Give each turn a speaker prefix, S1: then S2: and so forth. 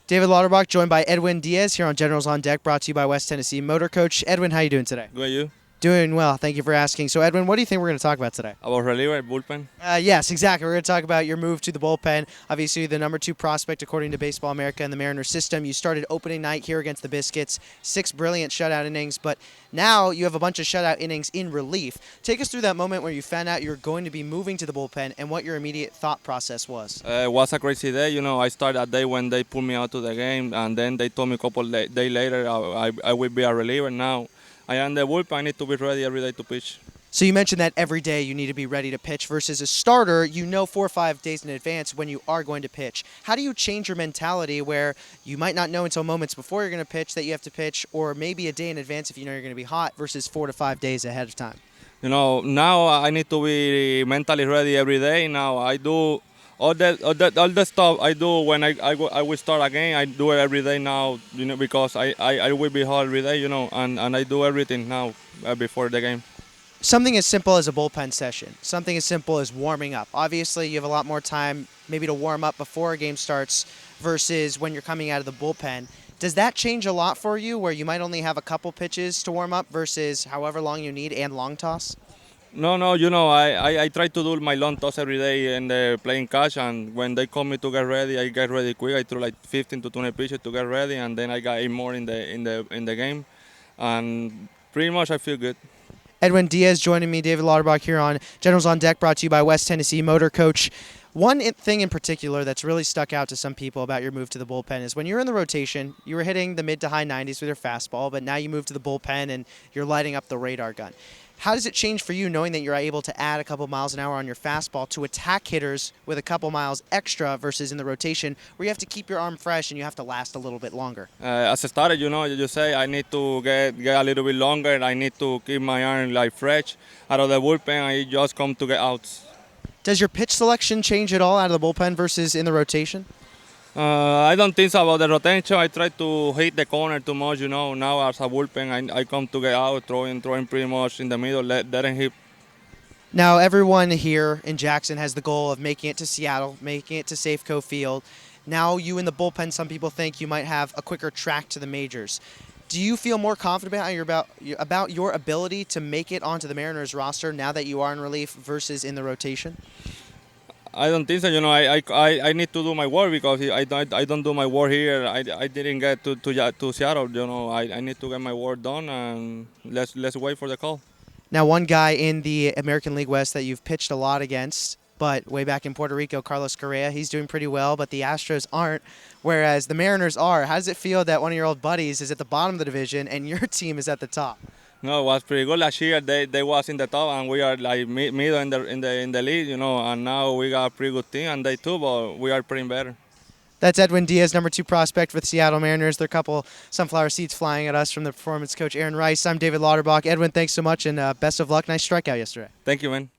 S1: David Lauterbach, joined by Edwin Diaz here on Generals on Deck, brought to you by West Tennessee Motor Coach. Edwin, how are you doing today?
S2: Good, you?
S1: Doing well. Thank you for asking. So, Edwin, what do you think we're going to talk about today?
S2: About reliever, bullpen.
S1: Yes, exactly. We're going to talk about your move to the bullpen. Obviously, the number 2 prospect according to Baseball America in the Mariners system. You started opening night here against the Biscuits, 6 brilliant shutout innings, but now you have a bunch of shutout innings in relief. Take us through that moment where you found out you were going to be moving to the bullpen and what your immediate thought process was.
S2: It was a crazy day. I started that day when they pulled me out to the game, and then they told me a couple days later I will be a reliever. Now I am the bullpen. I need to be ready every day to pitch.
S1: So you mentioned that every day you need to be ready to pitch versus a starter, you know 4 or 5 days in advance when you are going to pitch. How do you change your mentality where you might not know until moments before you're going to pitch that you have to pitch, or maybe a day in advance if you know you're going to be hot versus 4 to 5 days ahead of time?
S2: Now I need to be mentally ready every day. Now I do all the stuff I do when I will start again. I do it every day now, because I will be hot every day, and I do everything now before the game.
S1: Something as simple as a bullpen session, something as simple as warming up. Obviously, you have a lot more time maybe to warm up before a game starts versus when you're coming out of the bullpen. Does that change a lot for you where you might only have a couple pitches to warm up versus however long you need and long toss?
S2: No, I try to do my long toss every day and playing catch, and when they call me to get ready, I get ready quick. I throw like 15 to 20 pitches to get ready, and then I got 8 more in the game, and pretty much I feel good.
S1: Edwin Diaz joining me, David Lauterbach here on Generals on Deck, brought to you by West Tennessee Motor Coach. One thing in particular that's really stuck out to some people about your move to the bullpen is when you were in the rotation, you were hitting the mid to high 90s with your fastball, but now you move to the bullpen and you're lighting up the radar gun. How does it change for you knowing that you're able to add a couple miles an hour on your fastball to attack hitters with a couple miles extra versus in the rotation where you have to keep your arm fresh and you have to last a little bit longer?
S2: As a starter, you say I need to get a little bit longer. I need to keep my arm like fresh. Out of the bullpen, I just come to get outs.
S1: Does your pitch selection change at all out of the bullpen versus in the rotation?
S2: I don't think so about the rotation. I try to hit the corner too much, Now as a bullpen, I come to get out, throwing pretty much in the middle, letting hit.
S1: Now everyone here in Jackson has the goal of making it to Seattle, making it to Safeco Field. Now you in the bullpen, some people think you might have a quicker track to the majors. Do you feel more confident about your ability to make it onto the Mariners roster now that you are in relief versus in the rotation?
S2: I don't think so. I need to do my work because I don't do my work here. I didn't get to Seattle. I need to get my work done, and let's wait for the call.
S1: Now, one guy in the American League West that you've pitched a lot against, but way back in Puerto Rico, Carlos Correa, he's doing pretty well, but the Astros aren't, whereas the Mariners are. How does it feel that one of your old buddies is at the bottom of the division and your team is at the top?
S2: No, it was pretty good last year. They was in the top, and we are like middle in the league, And now we got a pretty good team, and they too, but we are pretty better.
S1: That's Edwin Diaz, number 2 prospect for the Seattle Mariners. There are a couple sunflower seeds flying at us from the performance coach Aaron Rice. I'm David Lauterbach. Edwin, thanks so much, and best of luck. Nice strikeout yesterday.
S2: Thank you, man.